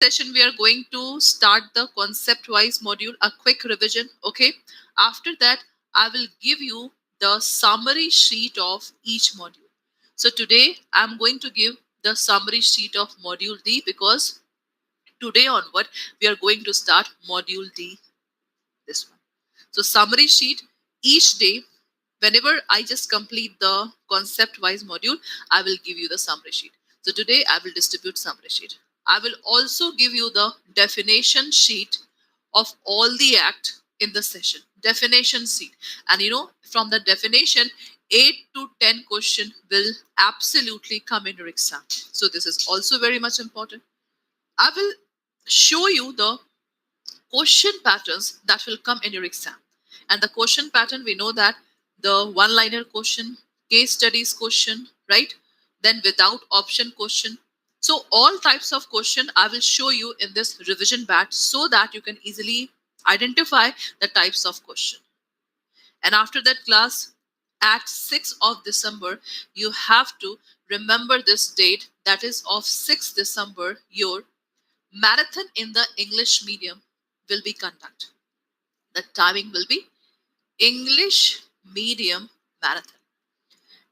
Session we are going to start the concept wise module, a quick revision. Okay, after that I will give you the summary sheet of each module. So today I'm going to give the summary sheet of module D, because today onward we are going to start module D, this one. So summary sheet each day, whenever I just complete the concept wise module, I will give you the summary sheet. So today I will distribute summary sheet. I will also give you the definition sheet of all the act in the session, definition sheet. And from the definition, 8 to 10 question will absolutely come in your exam. So this is also very much important. I will show you the question patterns that will come in your exam. And the question pattern, we know that the one-liner question, case studies question, right? Then without option question. So all types of question I will show you in this revision batch, so that you can easily identify the types of question. And after that class, at 6th of December, you have to remember this date, that is of 6th December, your marathon in the English medium will be conducted. The timing will be English medium marathon,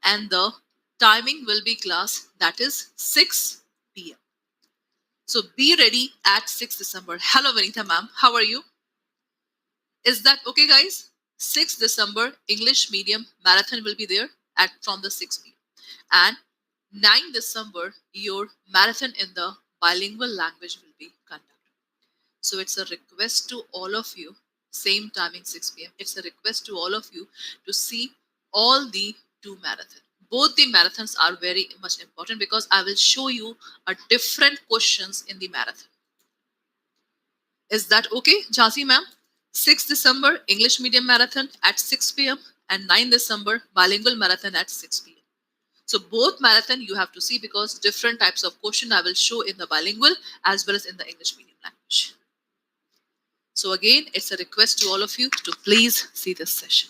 and the timing will be class, that is 6 p.m. So be ready at 6 December. Hello Vanitha ma'am, how are you? Is that okay guys? 6 December English medium marathon will be there at from the 6 p.m. and 9 December your marathon in the bilingual language will be conducted. So it's a request to all of you, same timing 6 p.m. It's a request to all of you to see all the two marathons. Both the marathons are very much important, because I will show you a different questions in the marathon. Is that okay, Jhansi ma'am? 6 December English medium marathon at 6 p.m. and 9 December bilingual marathon at 6 p.m. So both marathon you have to see, because different types of question I will show in the bilingual as well as in the English medium language. So again, it's a request to all of you to please see this session.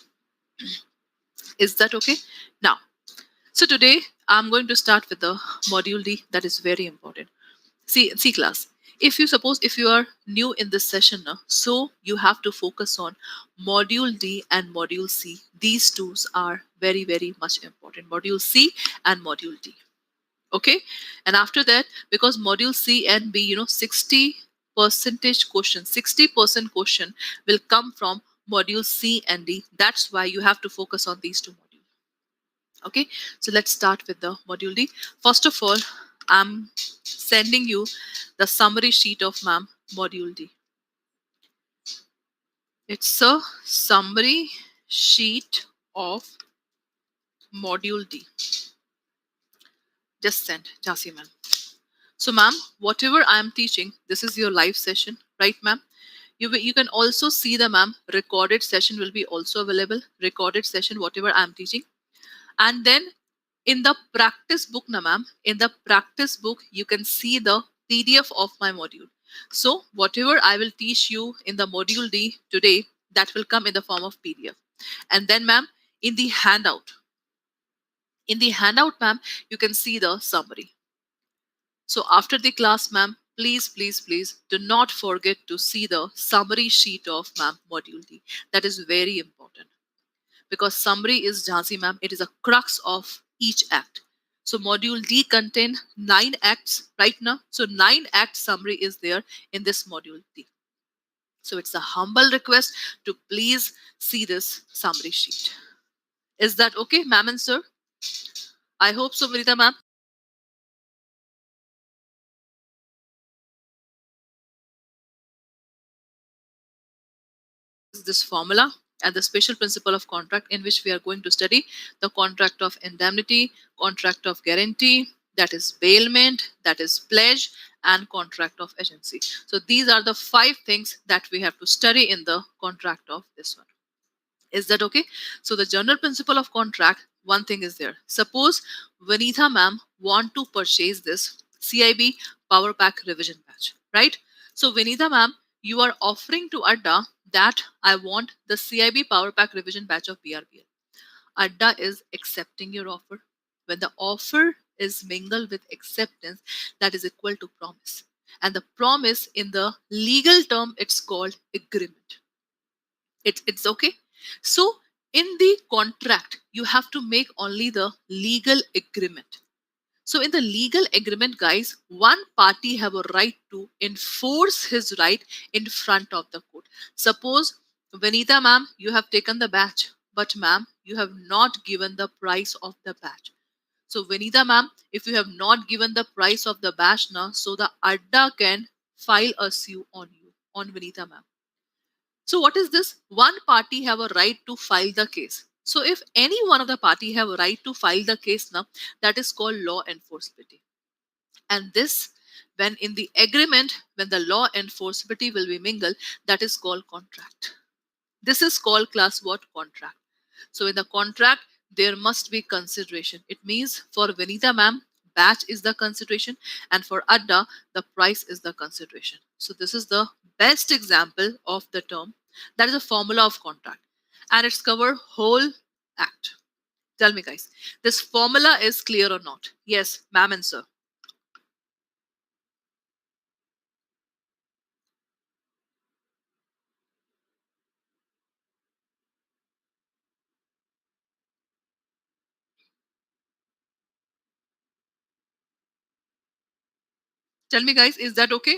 Is that okay? Now, so today I'm going to start with the module D. That is very important. See class. If you are new in this session now, so you have to focus on module D and module C. These two are very, very much important. Module C and module D. Okay, and after that, because module C and B, 60% question, 60% question will come from module C and D. That's why you have to focus on these two modules. Okay, so let's start with the module D. First of all, I'm sending you the summary sheet of ma'am module D. It's a summary sheet of module D. Just send, Jhansi ma'am. So ma'am, whatever I am teaching, this is your live session, right ma'am? You can also see the ma'am recorded session will be also available. Recorded session, whatever I am teaching. And then in the practice book na ma'am, in the practice book, you can see the PDF of my module. So whatever I will teach you in the module D today, that will come in the form of PDF. And then ma'am, in the handout, ma'am, you can see the summary. So after the class, ma'am, please, please, please do not forget to see the summary sheet of ma'am module D. That is very important, because summary is, Jhansi ma'am, it is a crux of each act. So module D contain 9 acts right now. So 9 act summary is there in this module D. So it's a humble request to please see this summary sheet. Is that okay, ma'am and sir? I hope so, Varita ma'am. This formula and the special principle of contract, in which we are going to study the contract of indemnity, contract of guarantee, that is bailment, that is pledge, and contract of agency. So these are the 5 things that we have to study in the contract of this one. Is that okay? So the general principle of contract, one thing is there. Suppose Vanitha ma'am want to purchase this CAIIB Powerpack revision batch, right? So Vanitha ma'am, you are offering to Adda that I want the CAIIB Powerpack revision batch of BRBL. Adda is accepting your offer. When the offer is mingled with acceptance, that is equal to promise. And the promise in the legal term, it's called agreement. It's okay. So in the contract, you have to make only the legal agreement. So in the legal agreement, guys, one party have a right to enforce his right in front of the court. Suppose, Vanita ma'am, you have taken the batch, but ma'am, you have not given the price of the batch. So Vanita ma'am, if you have not given the price of the batch now, so the Adda can file a sue on you, on Vanita ma'am. So what is this? One party have a right to file the case. So if any one of the party have a right to file the case now, that is called law enforceability. And this, when in the agreement, when the law enforceability will be mingled, that is called contract. This is called class what? Contract. So in the contract, there must be consideration. It means for Vanita ma'am, batch is the consideration, and for Adda, the price is the consideration. So this is the best example of the term. That is a formula of contract, and it's cover whole act. Tell me, guys, this formula is clear or not? Yes, ma'am and sir. Tell me, guys, is that okay?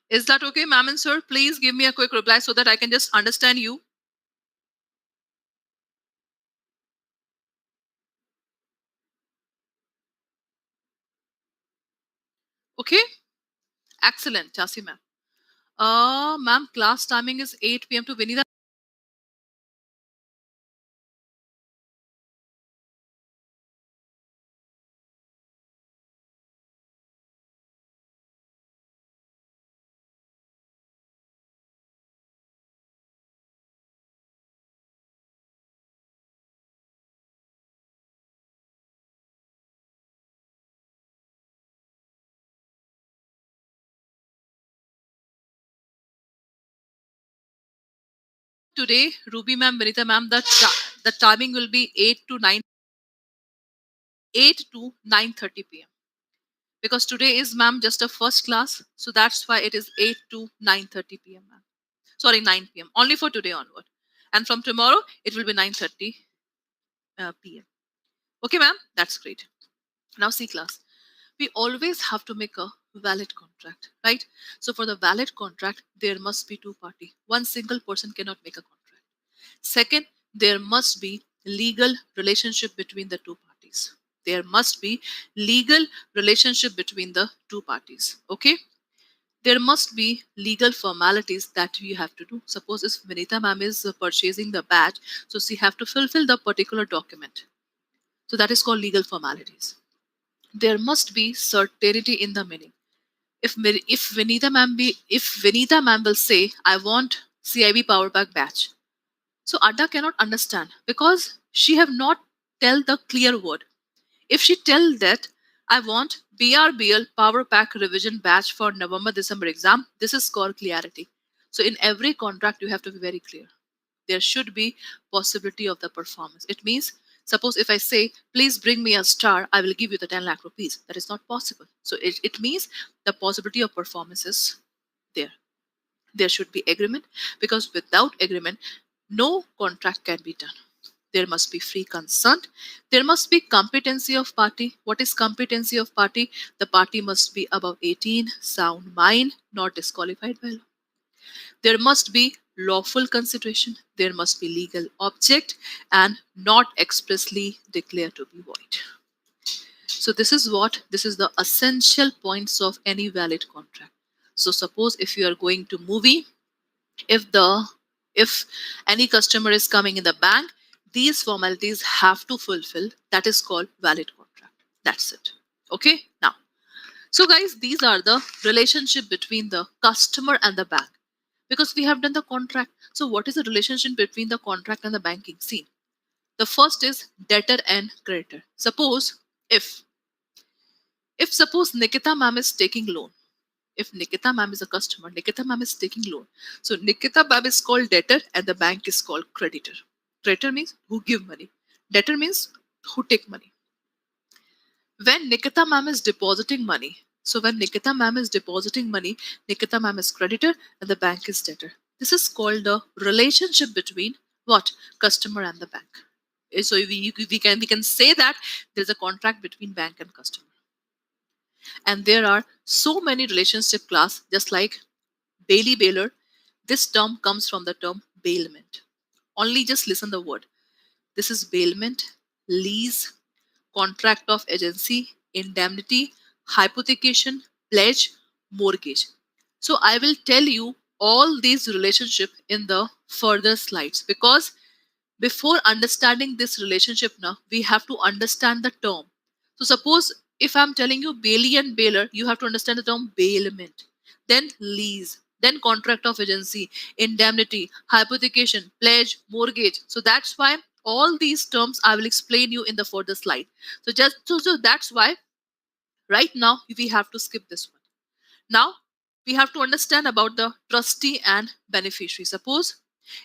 Is that okay, ma'am and sir? Please give me a quick reply so that I can just understand you. Okay? Excellent, Chasi ma'am. Ma'am, class timing is 8 p.m. to Vinita. Today, Ruby ma'am, Vinita ma'am, the timing will be 8 to 9:30 p.m. Because today is ma'am just a first class, so that's why it is 8 to 9:30 p.m. ma'am. Sorry, 9 p.m. Only for today onward, and from tomorrow it will be 9:30 p.m. Okay, ma'am, that's great. Now, see class. We always have to make a valid contract, right? So for the valid contract, there must be two party. One single person cannot make a contract. Second, there must be legal relationship between the two parties. There must be legal relationship between the two parties. Okay? There must be legal formalities that we have to do. Suppose if Vinita ma'am is purchasing the badge, so she have to fulfill the particular document. So that is called legal formalities. There must be certainty in the meaning. If Vinita ma'am will say, I want CIB Powerpack batch, so Adda cannot understand because she have not tell the clear word. If she tell that I want BRBL Powerpack revision batch for November December exam, this is called clarity. So in every contract you have to be very clear. There should be possibility of the performance. It means, suppose if I say, please bring me a star, I will give you the 10 lakh rupees. That is not possible. So it means the possibility of performance is there. There should be agreement, because without agreement, no contract can be done. There must be free consent. There must be competency of party. What is competency of party? The party must be above 18, sound mind, not disqualified by law. There must be lawful consideration. There must be legal object and not expressly declared to be void. So this is the essential points of any valid contract. So suppose if you are going to movie, if the if any customer is coming in the bank, these formalities have to fulfill. That is called valid contract. That's it. Okay. Now, so guys, these are the relationship between the customer and the bank, because we have done the contract. So what is the relationship between the contract and the banking? See, the first is debtor and creditor. Suppose if If suppose Nikita ma'am is taking loan, if Nikita ma'am is a customer, Nikita ma'am is taking loan. So Nikita ma'am is called debtor and the bank is called creditor. Creditor means who give money. Debtor means who take money. When Nikita ma'am is depositing money, so when Nikita ma'am is depositing money, Nikita ma'am is creditor and the bank is debtor. This is called the relationship between what? Customer and the bank. So we can say that there's a contract between bank and customer. And there are so many relationship class, just like Bailey Bailor. This term comes from the term bailment. Only just listen the word. This is bailment, lease, contract of agency, indemnity, hypothecation, pledge, mortgage. So I will tell you all these relationship in the further slides, because before understanding this relationship now, we have to understand the term. So suppose if I'm telling you Bailey and Bailor, you have to understand the term bailment, then lease, then contract of agency, indemnity, hypothecation, pledge, mortgage. So that's why all these terms I will explain you in the further slide. So that's why right now we have to skip this one. Now we have to understand about the trustee and beneficiary. Suppose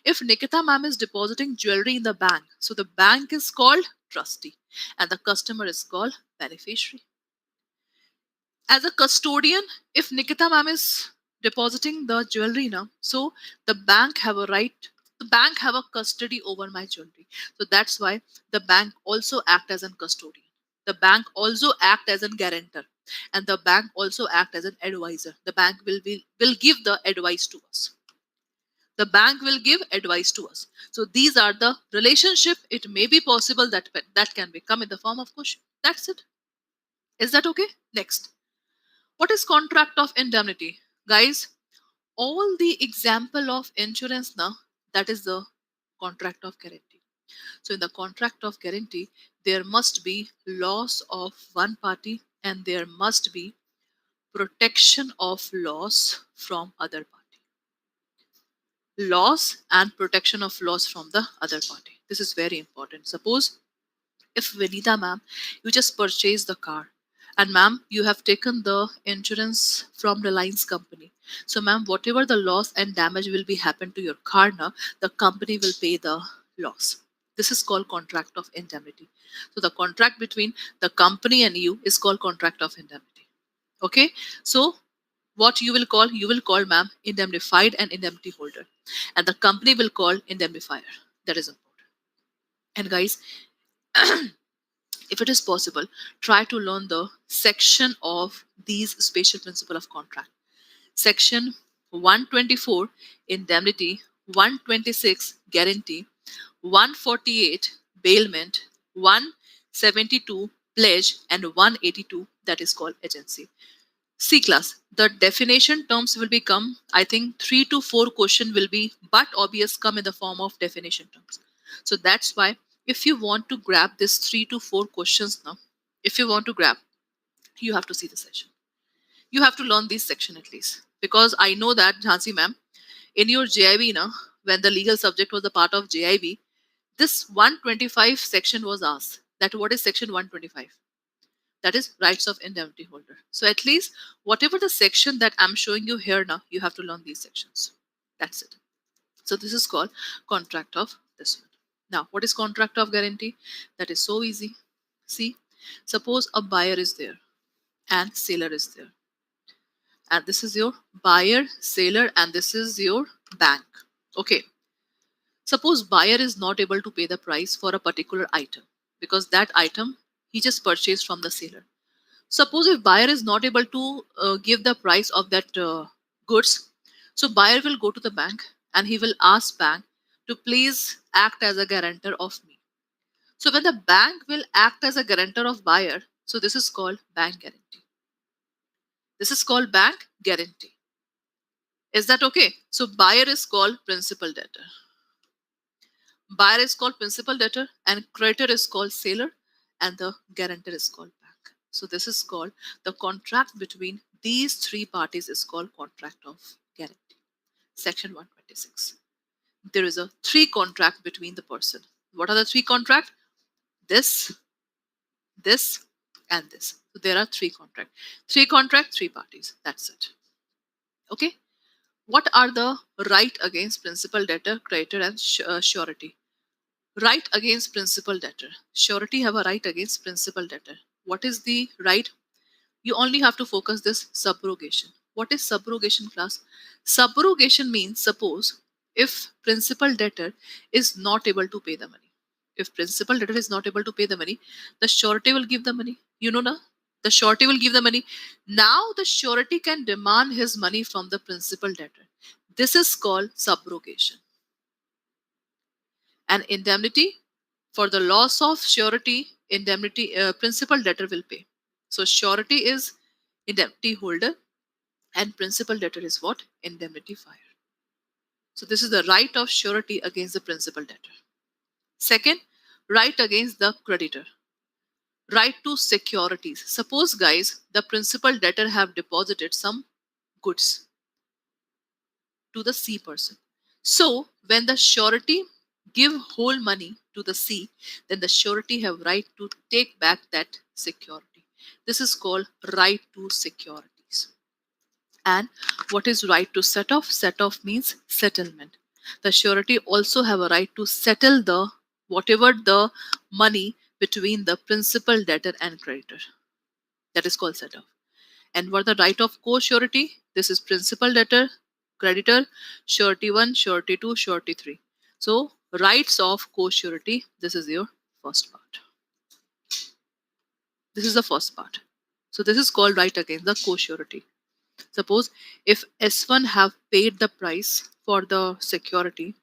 if Nikita ma'am is depositing jewelry in the bank, so the bank is called trustee and the customer is called beneficiary. As a custodian, if Nikita ma'am is depositing the jewelry now, so the bank have a right, the bank have a custody over my jewelry. So that's why the bank also act as a custodian. The bank also act as a guarantor and the bank also act as an advisor. The bank will give the advice to us. The bank will give advice to us. So these are the relationship. It may be possible that can become in the form of question. That's it. Is that okay? Next. What is contract of indemnity? Guys, all the example of insurance now, that is the contract of guarantee. So in the contract of guarantee, there must be loss of one party and there must be protection of loss from other party. Loss and protection of loss from the other party. This is very important. Suppose if Vinita ma'am, you just purchased the car and ma'am, you have taken the insurance from Reliance company. So ma'am, whatever the loss and damage will be happen to your car now, the company will pay the loss. This is called contract of indemnity. So the contract between the company and you is called contract of indemnity. Okay. So what you will call ma'am indemnified and indemnity holder, and the company will call indemnifier. That is important. And guys, if it is possible, try to learn the section of these special principle of contract. Section 124 indemnity, 126 guarantee, 148 bailment, 172 pledge, and 182 that is called agency. C class, the definition terms will become, I think 3 to 4 question will be but obvious come in the form of definition terms. So that's why if you want to grab this 3 to 4 questions now, if you want to grab, you have to see the session. You have to learn this section at least. Because I know that, Jhansi ma'am, in your JIB now, when the legal subject was a part of JIB, this 125 section was asked. That what is section 125? That is rights of indemnity holder. So at least whatever the section that I'm showing you here now, you have to learn these sections. That's it. So this is called contract of this one. Now, what is contract of guarantee? That is so easy. See, suppose a buyer is there and seller is there. And this is your buyer, seller, and this is your bank. Okay. Suppose buyer is not able to pay the price for a particular item because that item he just purchased from the seller. Suppose if buyer is not able to give the price of that goods, so buyer will go to the bank and he will ask bank to please act as a guarantor of me. So when the bank will act as a guarantor of buyer, so this is called bank guarantee. This is called bank guarantee. Is that okay? So buyer is called principal debtor. Buyer is called principal debtor and creditor is called seller and the guarantor is called bank. So this is called the contract between these three parties is called contract of guarantee. Section 126. There is a three contract between the person. What are the three contract? This, and this. So there are three parties. That's it. Okay. What are the right against principal, debtor, creditor, and surety? Right against principal, debtor. Surety have a right against principal, debtor. What is the right? You only have to focus this subrogation. What is subrogation, class? Subrogation means, suppose if principal debtor is not able to pay the money. If principal debtor is not able to pay the money, the surety will give the money. You know na? The surety will give the money. Now the surety can demand his money from the principal debtor. This is called subrogation. And indemnity, for the loss of surety, indemnity principal debtor will pay. So surety is indemnity holder and principal debtor is what? Indemnifier. So this is the right of surety against the principal debtor. Second, right against the creditor. Right to securities. Suppose, guys, the principal debtor have deposited some goods to the C person. So when the surety give whole money to the C, then the surety have right to take back that security. This is called right to securities. And what is right to set off? Set off means settlement. The surety also have a right to settle the whatever the money between the principal debtor and creditor. That is called set off. And what the right of co-surety? This is principal debtor, creditor, surety 1, surety 2, surety 3. So rights of co-surety, this is your first part. This is the first part. So this is called right against the co-surety. Suppose if S1 have paid the price for the security,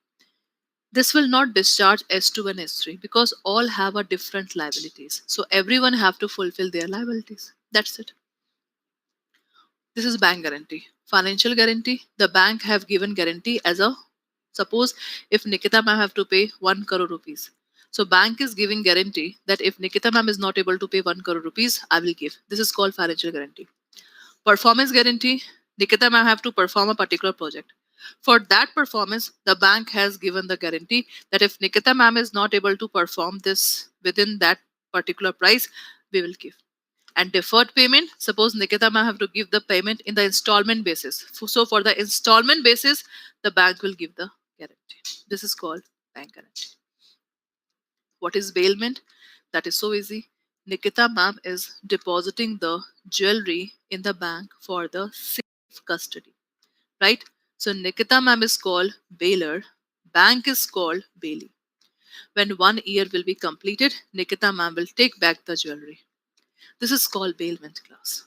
this will not discharge S2 and S3 because all have a different liabilities. So everyone have to fulfill their liabilities. That's it. This is bank guarantee. Financial guarantee. The bank have given guarantee as a, suppose if Nikita ma'am have to pay 1 crore rupees. So bank is giving guarantee that if Nikita ma'am is not able to pay 1 crore rupees, I will give. This is called financial guarantee. Performance guarantee. Nikita ma'am have to perform a particular project. For that performance, the bank has given the guarantee that if Nikita ma'am is not able to perform this within that particular price, we will give. And deferred payment, suppose Nikita ma'am have to give the payment in the installment basis. So for the installment basis, the bank will give the guarantee. This is called bank guarantee. What is bailment? That is so easy. Nikita ma'am is depositing the jewelry in the bank for the safe custody, right? So Nikita ma'am is called bailer, bank is called bailee. When 1 year will be completed, Nikita ma'am will take back the jewelry. This is called bailment, class.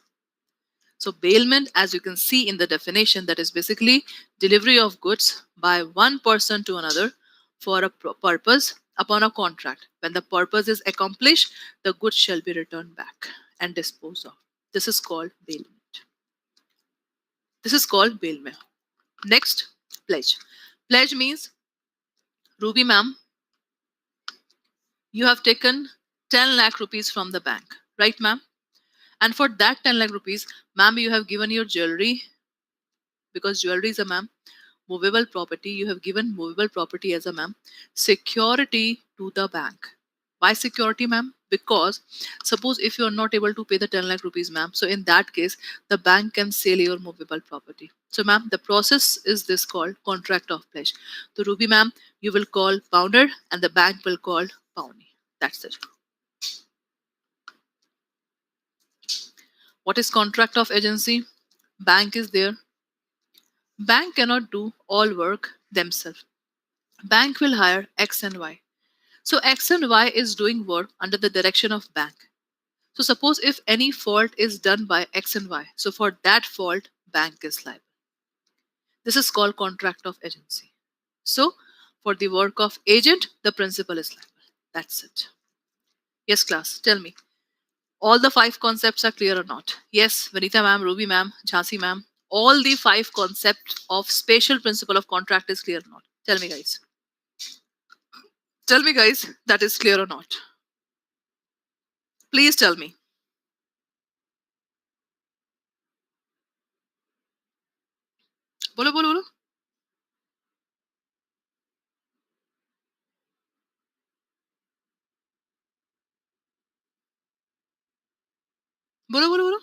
So bailment, as you can see in the definition, that is basically delivery of goods by one person to another for a purpose upon a contract. When the purpose is accomplished, the goods shall be returned back and disposed of. This is called bailment. This is called bailment. Next, pledge. Pledge means, Ruby ma'am, you have taken 10 lakh rupees from the bank, right ma'am? And for that 10 lakh rupees, ma'am, you have given your jewelry, because jewelry is a ma'am, movable property. You have given movable property as a ma'am, security to the bank. Why security, ma'am? Because suppose if you are not able to pay the 10 lakh rupees, ma'am, so in that case, the bank can sell your movable property. So, ma'am, the process is this called contract of pledge. So, Ruby, ma'am, you will call pounder and the bank will call powney. That's it. What is contract of agency? Bank is there. Bank cannot do all work themselves. Bank will hire X and Y. So X and Y is doing work under the direction of bank. So suppose if any fault is done by X and Y, so for that fault, bank is liable. This is called contract of agency. So for the work of agent, the principal is liable. That's it. Yes, class, tell me. All the 5 concepts are clear or not? Yes, Vanita ma'am, Ruby ma'am, Jhansi ma'am. All the 5 concepts of spatial principle of contract is clear or not? Tell me, guys. Tell me, guys, that is clear or not? Please tell me. Bolo, bolo, bolo. बोलो बोलो बोलो.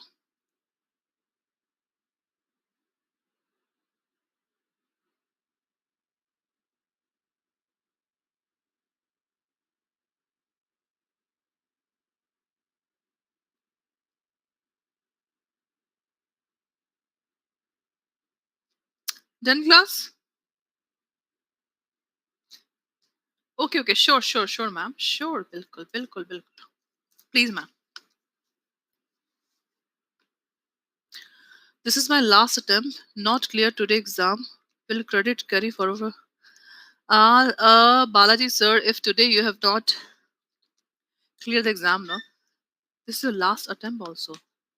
Done class? Okay, okay, sure, ma'am. Sure, बिल्कुल, बिल्कुल, बिल्कुल. Please, ma'am. This is my last attempt. Not clear today exam. Will credit carry forever? Balaji sir, if today you have not cleared the exam, no, this is your last attempt also.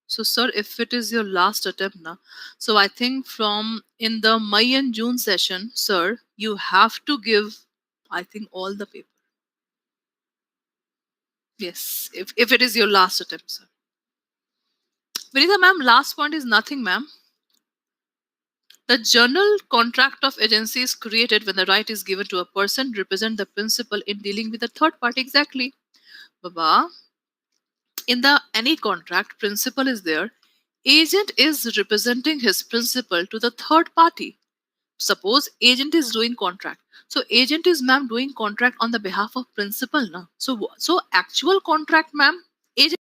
So, sir, if it is your last attempt now, so I think from in the May and June session, sir, you have to give, I think, all the paper. Yes, if it is your last attempt, sir. Vinita ma'am, last point is nothing, ma'am. The journal contract of agency is created when the right is given to a person represent the principal in dealing with a third party. Exactly. Baba, in the any contract, principal is there. Agent is representing his principal to the third party. Suppose agent is doing contract. So agent is ma'am doing contract on the behalf of principal now. So actual contract ma'am, agent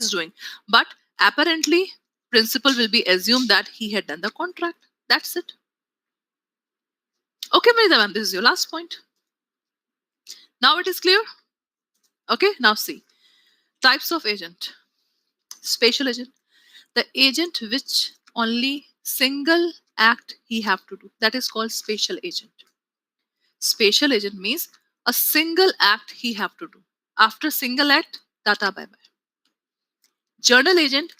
is doing. But apparently principal will be assumed that he had done the contract. That's it. Okay, Marita ma'am, this is your last point. Now it is clear? Okay, now see. Types of agent. Special agent. The agent which only single act he have to do. That is called special agent. Special agent means a single act he have to do. After single act, tata bye bye. Journal agent,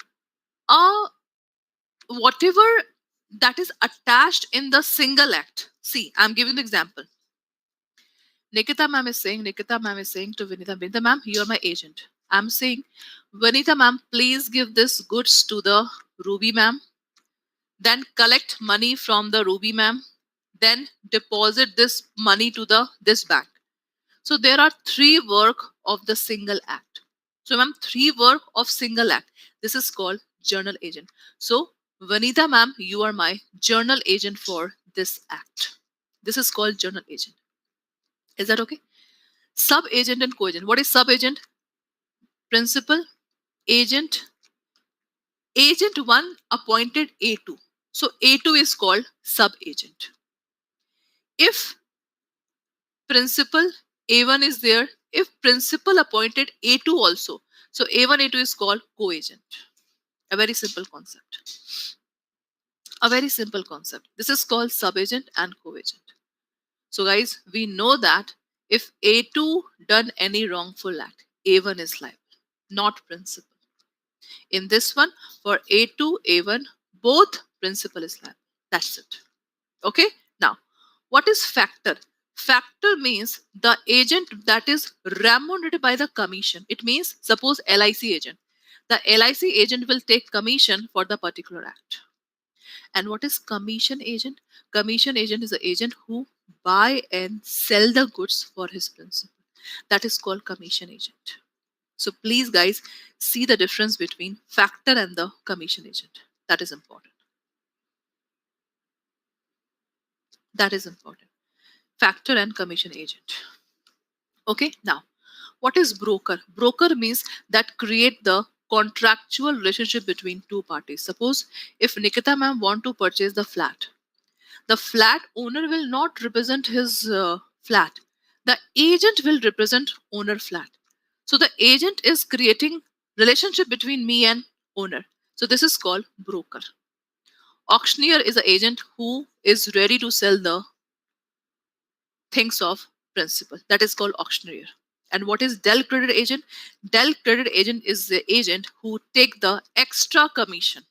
whatever that is attached in the single act. See, I'm giving the example. Nikita ma'am is saying to Vinita ma'am, you are my agent. I'm saying, Vinita ma'am, please give this goods to the Ruby ma'am. Then collect money from the Ruby ma'am. Then deposit this money to the this bank. So there are three work of the single act. So ma'am, three work of single act. This is called journal agent. So Vanita ma'am, you are my journal agent for this act. This is called journal agent. Is that okay? Sub agent and co-agent. What is sub agent? Principal, agent, agent 1 appointed A2. So A2 is called sub agent. If principal A1 is there, if principal appointed A2 also, so A1, A2 is called co-agent. A very simple concept. A very simple concept. This is called sub-agent and co-agent. So guys, we know that if A2 done any wrongful act, A1 is liable, not principal. In this one, for A2, A1, both principal is liable. That's it. Okay? Now, what is factor? Factor means the agent that is remunerated by the commission. It means, suppose LIC agent. The LIC agent will take commission for the particular act. And what is commission agent? Commission agent is the agent who buy and sell the goods for his principal. That is called commission agent. So please guys, see the difference between factor and the commission agent. That is important. That is important. Factor and commission agent. Okay, now what is broker? Broker means that create the contractual relationship between two parties. Suppose if Nikita ma'am want to purchase the flat owner will not represent his flat. The agent will represent owner flat. So the agent is creating relationship between me and owner. So this is called broker. Auctioneer is an agent who is ready to sell the things of principal. That is called auctioneer. And what is Dell credit agent? Dell credit agent is the agent who take the extra commission.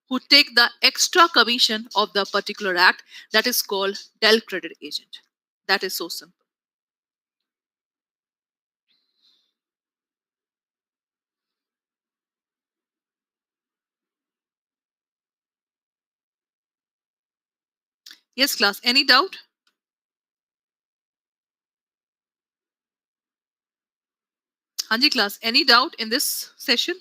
Who take the extra commission of the particular act. That is called Dell credit agent. That is so simple. Yes, class. Any doubt? Hanji class, any doubt in this session?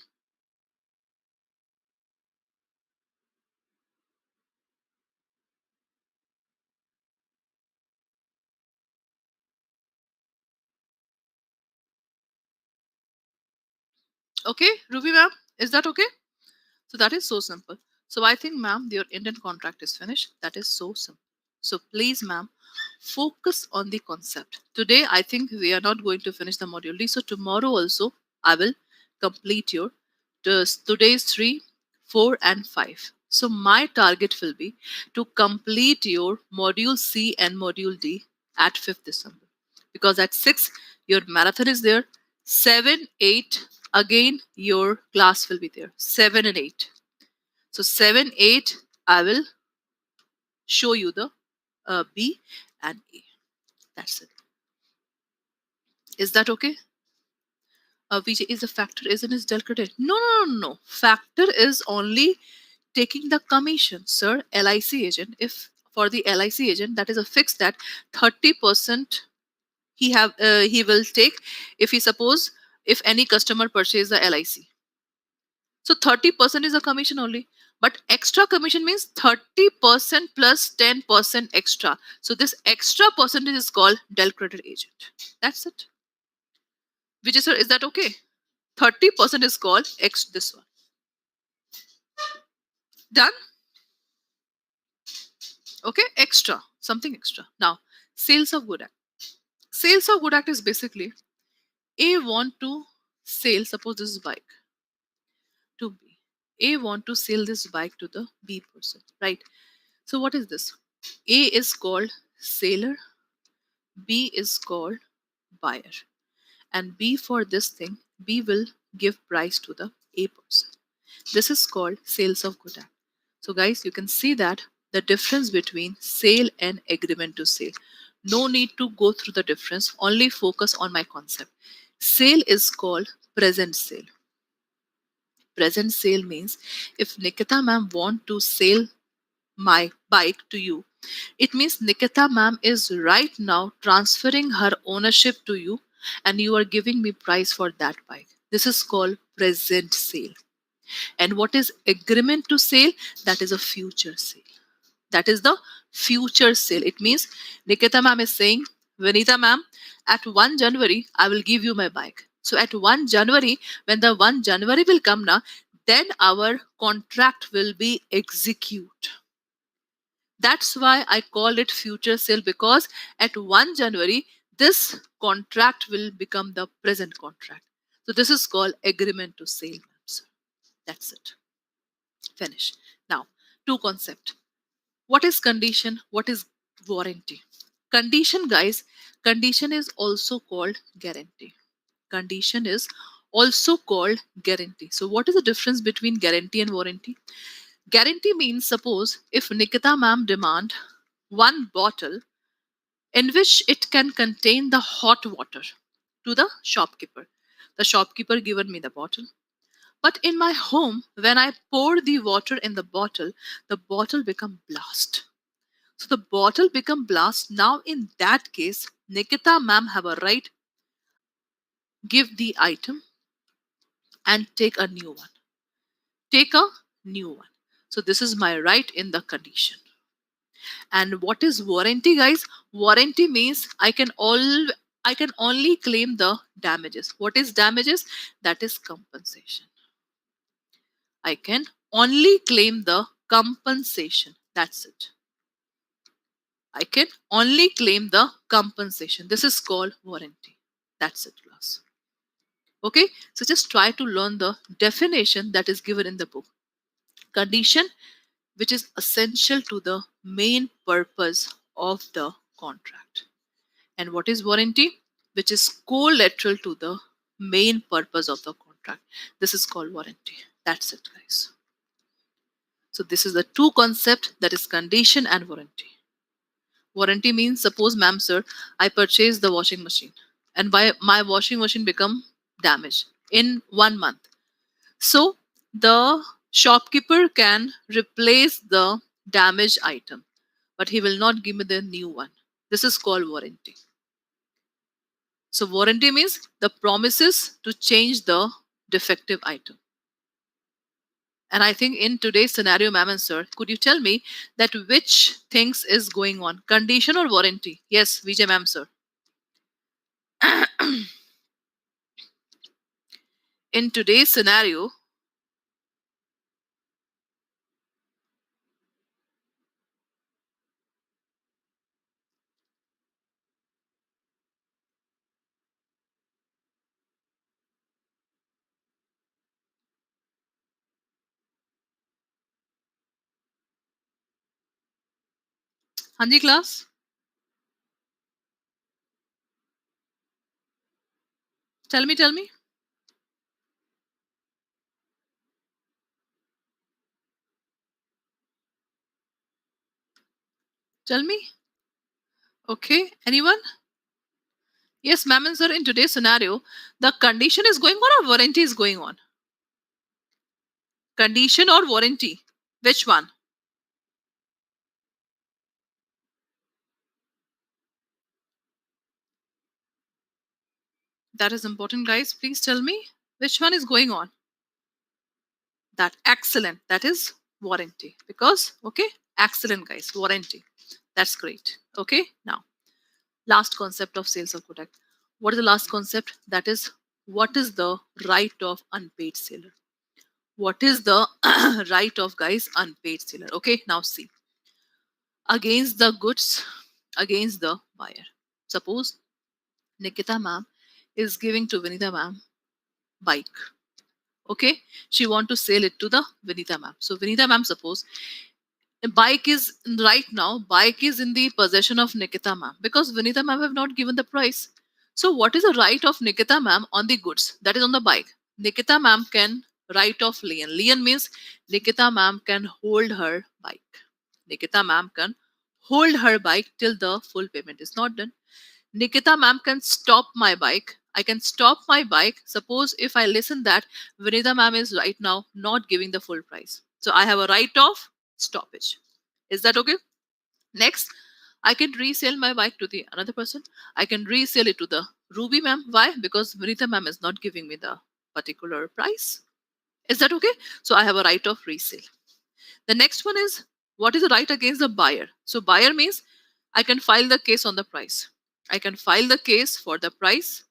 Okay, Ruby ma'am, is that okay? So that is so simple. So I think, ma'am, your Indian contract is finished. That is so simple. So please, ma'am, focus on the concept. Today, I think we are not going to finish the module D. So tomorrow also, I will complete your today's 3, 4, and 5. So my target will be to complete your module C and module D at 5th December. Because at 6, your marathon is there. 7, 8, again your class will be there. 7 and 8. So 7, 8, I will show you the B and A. That's it. Is that okay? VJ, is a factor isn't his del credit? No, no, no, no. Factor is only taking the commission, sir. LIC agent. If for the LIC agent, that is a fix that 30% he will take if he suppose if any customer purchase the LIC. So 30% is a commission only. But extra commission means 30% plus 10% extra. So this extra percentage is called del credit agent. That's it. Vijay sir, is that okay? 30% is called this one. Done? Okay, extra. Something extra. Now, sales of good act. Sales of good act is basically A want to sell, suppose this is bike to B. A want to sell this bike to the B person, right? So what is this? A is called seller, B is called buyer. And B for this thing, B will give price to the A person. This is called sales of good act. So guys, you can see that the difference between sale and agreement to sale. No need to go through the difference, only focus on my concept. Sale is called present sale. Present sale means if Nikita ma'am want to sell my bike to you, it means Nikita ma'am is right now transferring her ownership to you and you are giving me price for that bike. This is called present sale. And what is agreement to sale? That is a future sale. That is the future sale. It means Nikita ma'am is saying, Vanita ma'am, at 1 January, I will give you my bike. So at 1 January, when the 1 January will come now, then our contract will be execute. That's why I call it future sale, because at 1 January, this contract will become the present contract. So this is called agreement to sale. That's it. Finish. Now, two concept. What is condition? What is warranty? Condition, guys, condition is also called guarantee. Condition is also called guarantee. So what is the difference between guarantee and warranty? Guarantee means, suppose if Nikita ma'am demand one bottle in which it can contain the hot water to the shopkeeper. The shopkeeper given me the bottle. But in my home, when I pour the water in the bottle become blast. So the bottle become blast. Now in that case, Nikita ma'am have a right give the item and take a new one. Take a new one. So this is my right in the condition. And what is warranty, guys? Warranty means I can only claim the damages. What is damages? That is compensation. I can only claim the compensation. That's it. I can only claim the compensation. This is called warranty. That's it, class. Okay, so just try to learn the definition that is given in the book. Condition, which is essential to the main purpose of the contract. And what is warranty? Which is collateral to the main purpose of the contract. This is called warranty. That's it, guys. So this is the two concept, that is condition and warranty. Warranty means, suppose ma'am sir, I purchased the washing machine and my washing machine become damaged in 1 month. So the shopkeeper can replace the damaged item, but he will not give me the new one. This is called warranty. So warranty means the promises to change the defective item. And I think in today's scenario, ma'am and sir, could you tell me that which things is going on? Condition or warranty? Yes, Vijay ma'am, sir. In today's scenario, Hanji class, tell me, tell me. Tell me. Okay, anyone? Yes, ma'am and sir, in today's scenario, the condition is going on or warranty is going on? Condition or warranty? Which one? That is important, guys. Please tell me which one is going on. That excellent. That is warranty. Because, okay, excellent, guys. Warranty. That's great. Okay, now, last concept of sales of Kodak. What is the last concept? That is, what is the right of unpaid seller? What is the right of, guys, unpaid seller? Okay, now see. Against the goods, against the buyer. Suppose Nikita ma'am is giving to Vinita ma'am bike. Okay, she want to sell it to the Vinita ma'am. So Vinita ma'am, suppose bike is right now, bike is in the possession of Nikita ma'am because Vinita ma'am have not given the price. So what is the right of Nikita ma'am on the goods? That is on the bike. Nikita ma'am can right of lien. Lien means Nikita ma'am can hold her bike. Nikita ma'am can hold her bike till the full payment is not done. Nikita ma'am can stop my bike. I can stop my bike. Suppose if I listen that Vinita ma'am is right now not giving the full price. So I have a right of stoppage. Is that okay? Next, I can resell my bike to the another person. I can resell it to the Ruby ma'am. Why? Because Vinita ma'am is not giving me the particular price. Is that okay? So I have a right of resale. The next one is, what is the right against the buyer? So buyer means I can file the case on the price. I can file the case for the price,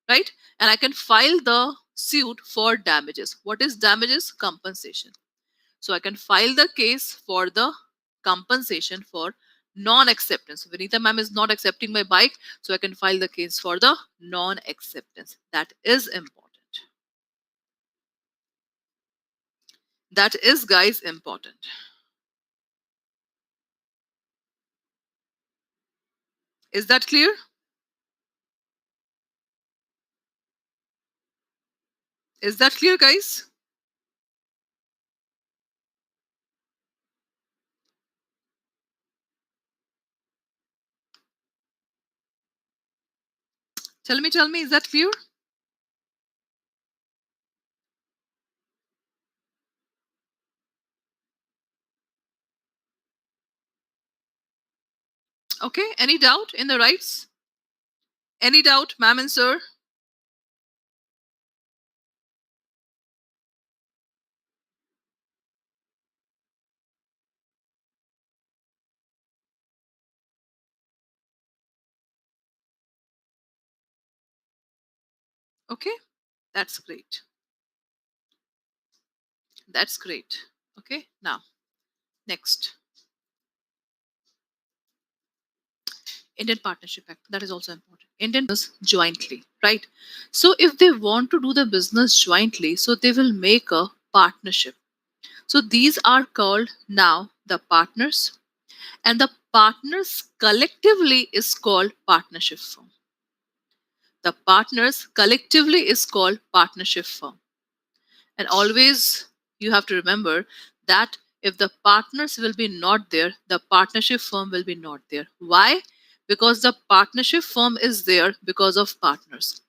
right? And I can file the suit for damages. What is damages? Compensation. So I can file the case for the compensation for non-acceptance. Vinita ma'am is not accepting my bike, so I can file the case for the non-acceptance. That is important. That is, guys, important. Is that clear? Is that clear, guys? Tell me, is that clear? Okay, any doubt in the rights? Any doubt, ma'am and sir? Okay, that's great. That's great. Okay, now, next. Indian Partnership Act, that is also important. Indian business jointly, right? So if they want to do the business jointly, so they will make a partnership. So these are called now the partners, and the partners collectively is called partnership firm. The partners collectively is called partnership firm. And always you have to remember that if the partners will be not there, the partnership firm will be not there. Why? Because the partnership firm is there because of partners.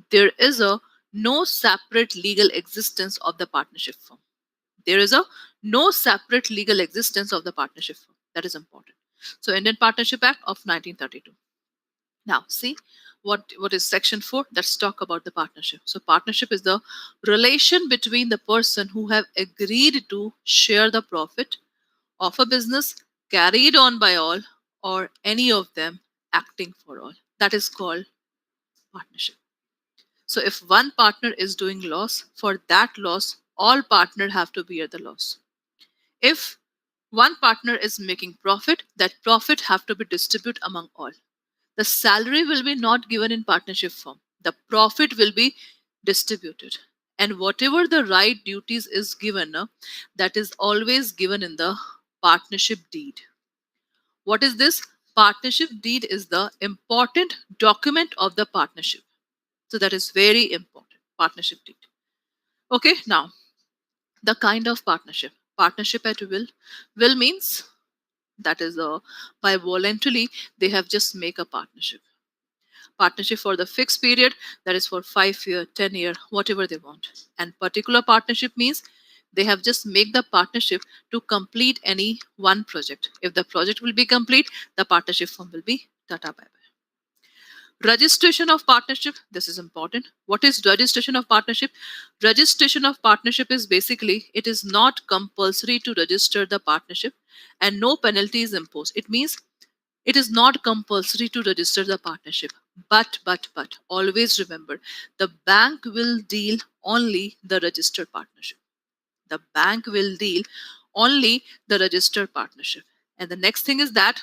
There is a no separate legal existence of the partnership firm. There is a no separate legal existence of the partnership firm. That is important. So Indian Partnership Act of 1932. Now see, what is section 4? Let's talk about the partnership. So partnership is the relation between the person who have agreed to share the profit of a business carried on by all, or any of them acting for all. That is called partnership. So if one partner is doing loss, for that loss, all partners have to bear the loss. If one partner is making profit, that profit have to be distributed among all. The salary will be not given in partnership form. The profit will be distributed. And whatever the right duties is given, that is always given in the partnership deed. What is this? Partnership deed is the important document of the partnership. So that is very important. Partnership deed. Okay, now the kind of partnership. Partnership at will. Will means that is by voluntarily they have just make a partnership. Partnership for the fixed period, that is for 5 year, 10 year, whatever they want. And particular partnership means they have just make the partnership to complete any one project. If the project will be complete, the partnership form will be tata bye bye. Registration of partnership, this is important. What is registration of partnership? Registration of partnership is basically it is not compulsory to register the partnership and no penalty is imposed. It means it is not compulsory to register the partnership. But always remember, the bank will deal only the registered partnership. The bank will deal only the registered partnership. And the next thing is that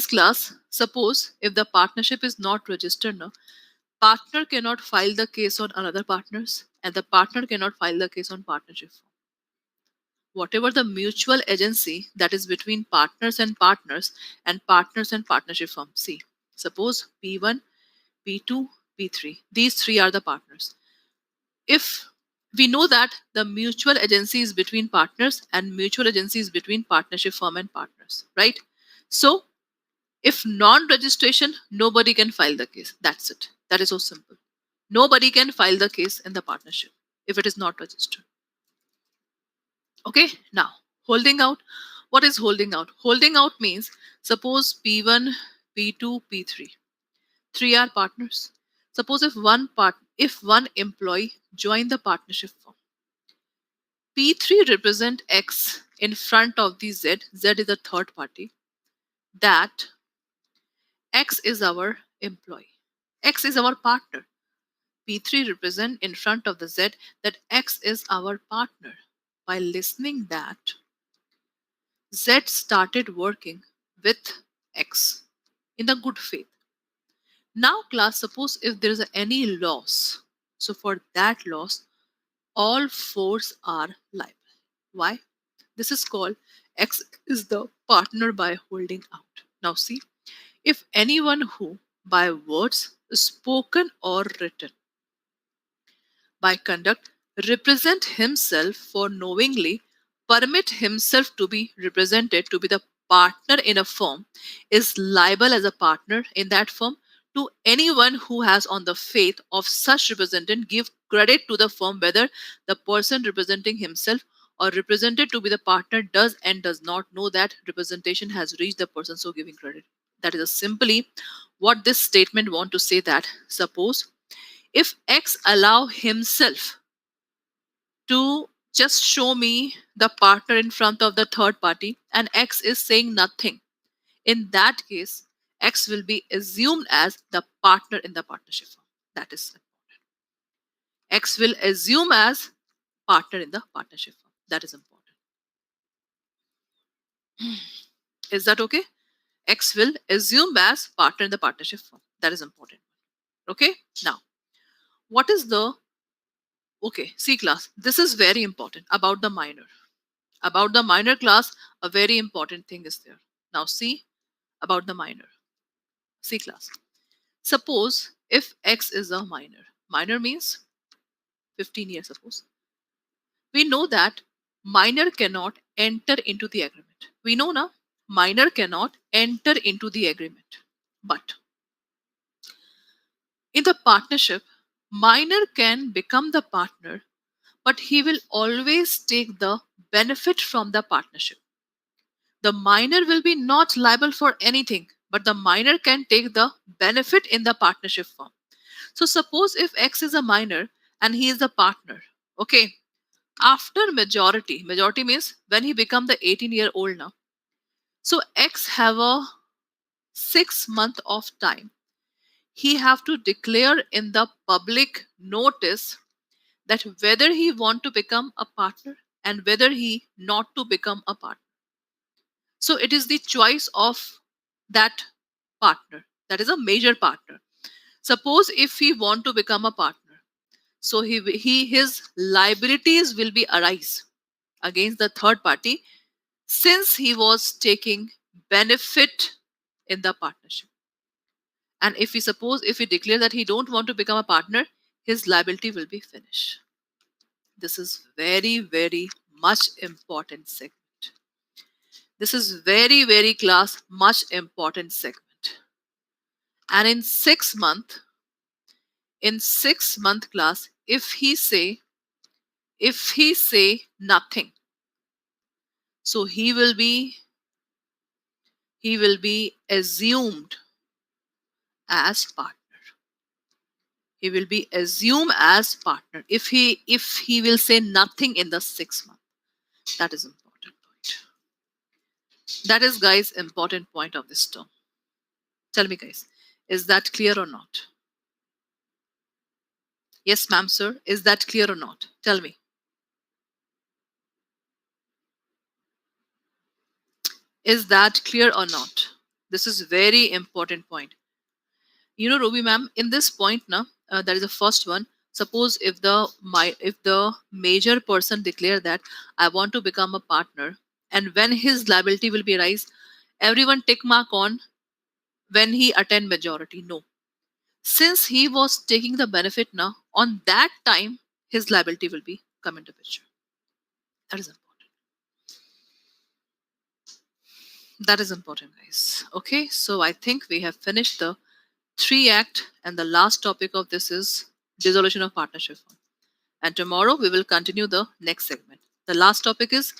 class, suppose if the partnership is not registered, no, partner cannot file the case on another partners and the partner cannot file the case on partnership. Whatever the mutual agency that is between partners and partnership firm. See, suppose P1, P2, P3. These three are the partners. If we know that the mutual agency is between partners and mutual agency is between partnership firm and partners, right? So if non-registration, nobody can file the case. That's it. That is so simple. Nobody can file the case in the partnership if it is not registered. Okay, now holding out. What is holding out? Holding out means suppose P1, P2, P3. Three are partners. Suppose if one employee join the partnership firm, P3 represent X in front of the Z. Z is a third party. That X is our employee. X is our partner. P3 represent in front of the Z that X is our partner. By listening that, Z started working with X in the good faith. Now class, suppose if there is any loss, so for that loss, all fours are liable. Why? This is called X is the partner by holding out. Now see, if anyone who by words spoken or written, by conduct, represent himself for knowingly permit himself to be represented to be the partner in a firm is liable as a partner in that firm to anyone who has on the faith of such representative give credit to the firm whether the person representing himself or represented to be the partner does and does not know that representation has reached the person so giving credit. That is a simply what this statement want to say, that suppose if X allow himself to just show me the partner in front of the third party and X is saying nothing, in that case, X will be assumed as the partner in the partnership firm. That is important. X will assume as partner in the partnership firm. That is important. Is that okay? X will assume as partner in the partnership firm. That is important. Okay? Now, what is the okay, C class? This is very important about the minor. About the minor class, a very important thing is there. Now, see about the minor. C class. Suppose if X is a minor. Minor means 15 years, suppose. We know that minor cannot enter into the agreement. We know now minor cannot enter into the agreement. But in the partnership, minor can become the partner, but he will always take the benefit from the partnership. The minor will be not liable for anything, but the minor can take the benefit in the partnership firm. So suppose if X is a minor and he is the partner, okay, after majority means when he become the 18-year-old now. So X have a 6 month of time. He have to declare in the public notice that whether he want to become a partner and whether he not to become a partner. So it is the choice of that partner. That is a major partner. Suppose if he want to become a partner, so his liabilities will be arise against the third party since he was taking benefit in the partnership. And if we declare that he don't want to become a partner, his liability will be finished. This is very, very much important segment. This is very class much important segment. And in 6 month class, if he say nothing, so he will be assumed as partner. He will be assumed as partner if he will say nothing in the 6 month. That is important point. That is, guys, important point of this term. Tell me, guys, is that clear or not? Yes, ma'am, sir. Is that clear or not? Tell me. Is that clear or not? This is very important point. You know, Ruby ma'am, in this point now, that is the first one. Suppose if the major person declare that I want to become a partner, and when his liability will be rise, everyone tick mark on when he attend majority. No, since he was taking the benefit now, on that time his liability will be come into picture. That is important. That is important, guys. Okay, so I think we have finished the 3 act, and the last topic of this is dissolution of partnership firm. And tomorrow we will continue the next segment. The last topic is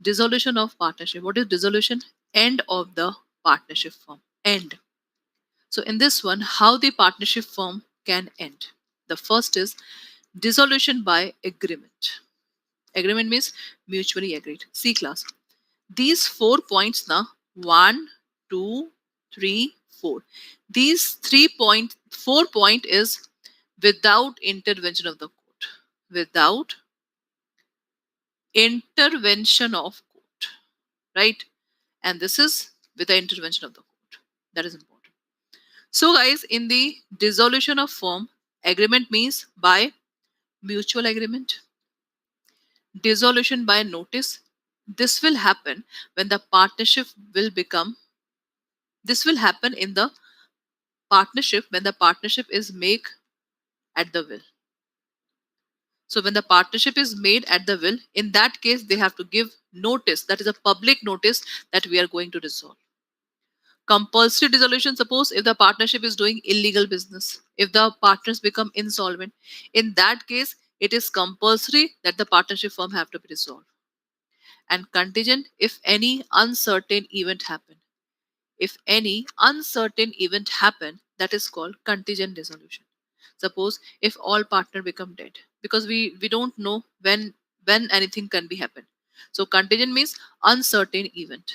dissolution of partnership. What is dissolution? End of the partnership firm. End. So in this one, how the partnership firm can end. The first is dissolution by agreement. Agreement means mutually agreed. C class. These 4 points now, 1, 2, 3, 4. These 4 point is without intervention of the court. Without intervention of court. Right? And this is with the intervention of the court. That is important. So guys, in the dissolution of firm, agreement means by mutual agreement. Dissolution by notice. This will happen when the partnership will become. This will happen in the partnership when the partnership is made at the will. So when the partnership is made at the will, in that case they have to give notice, that is a public notice, that we are going to dissolve. Compulsory dissolution, suppose if the partnership is doing illegal business, if the partners become insolvent, in that case it is compulsory that the partnership firm have to be dissolved. And contingent, if any uncertain event happen. If any uncertain event happen, that is called contingent dissolution. Suppose if all partner become dead, because we don't know when anything can be happen. So contingent means uncertain event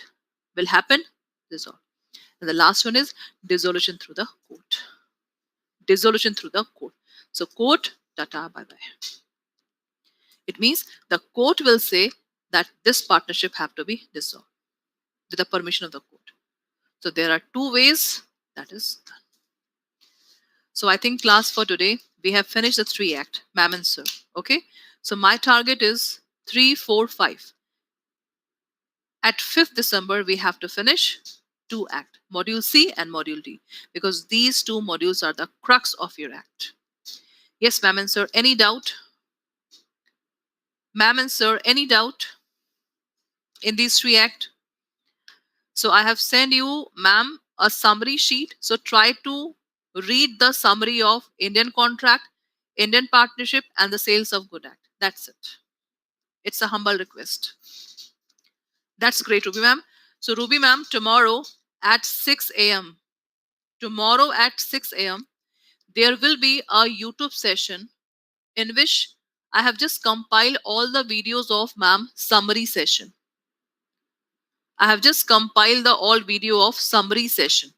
will happen, dissolve. And the last one is dissolution through the court. Dissolution through the court. So court, tata, bye bye. It means the court will say that this partnership have to be dissolved with the permission of the court. So there are 2 ways that is done. So I think class for today, we have finished the 3 act, ma'am and sir. Okay. So my target is 3, 4, 5. At 5th December, we have to finish 2 act, module C and module D, because these 2 modules are the crux of your act. Yes, ma'am and sir, any doubt? Ma'am and sir, any doubt in these 3 act? So I have sent you, ma'am, a summary sheet. So try to read the summary of Indian contract, Indian partnership, and the sales of good act. That's it. It's a humble request. That's great, Ruby ma'am. So Ruby ma'am, tomorrow at 6 a.m. tomorrow at 6 a.m., there will be a YouTube session in which I have just compiled all the videos of ma'am summary session. I have just compiled the all video of summary session.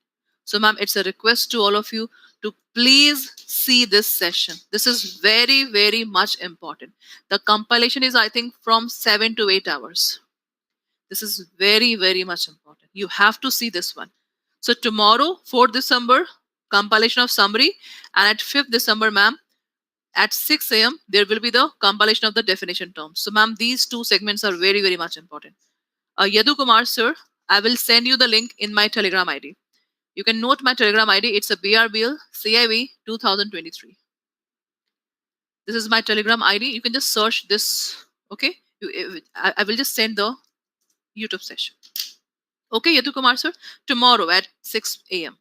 So ma'am, it's a request to all of you to please see this session. This is very, very much important. The compilation is, I think, from 7 to 8 hours. This is very, very much important. You have to see this one. So tomorrow, 4th December, compilation of summary, and at 5th December, ma'am, at 6 a.m., there will be the compilation of the definition terms. So ma'am, these two segments are very, very much important. Yadu Kumar, sir, I will send you the link in my Telegram ID. You can note my Telegram ID. It's a BRBL CAIIB 2023. This is my Telegram ID. You can just search this. Okay. I will just send the YouTube session. Okay, Yadu Kumar, sir. Tomorrow at 6 a.m.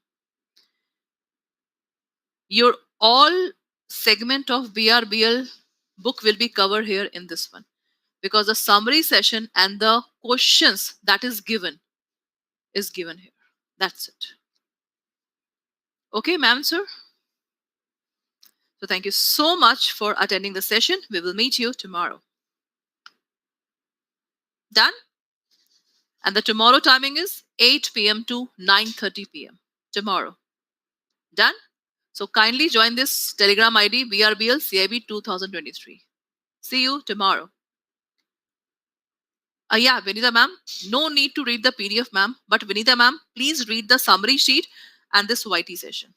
Your all segment of BRBL book will be covered here in this one, because the summary session and the questions that is given here. That's it. Okay, ma'am, sir. So thank you so much for attending the session. We will meet you tomorrow. Done? And the tomorrow timing is 8 p.m. to 9:30 p.m. tomorrow. Done? So kindly join this Telegram ID BRBL CAIIB 2023. See you tomorrow. Yeah, Vinita ma'am, no need to read the PDF, ma'am. But Vinita ma'am, please read the summary sheet and this YT session.